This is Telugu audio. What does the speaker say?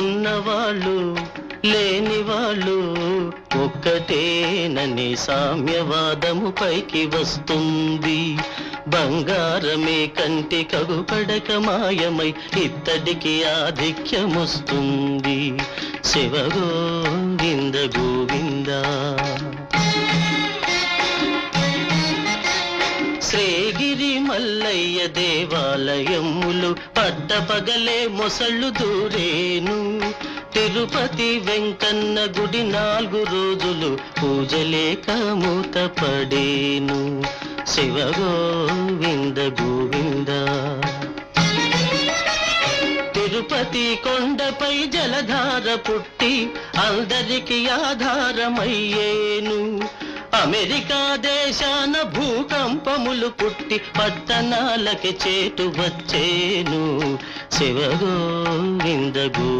ఉన్నవాళ్ళు లేని వాళ్ళు ఒక్కటేనని సామ్యవాదము పైకి వస్తుంది. బంగారమే కంటి కగుపడక మాయమై ఇత్తడికి ఆధిక్యమొస్తుంది. శివ గోవింద గోవింద. శ్రీగిరి మల్లయ్య దేవాలయములు పట్టపగలే మొసళ్ళు దూరేను. తిరుపతి వెంకన్న గుడి 4 రోజులు పూజలేక మూతపడేను. శివ గోవింద గోవింద. తిరుపతి కొండపై జలధార పుట్టి అందరికి ఆధారమయ్యేను. అమెరికా దేశాన భూకంపములు పుట్టి పట్టణాలకి చేటు వచ్చేను. శివ గోవింద గో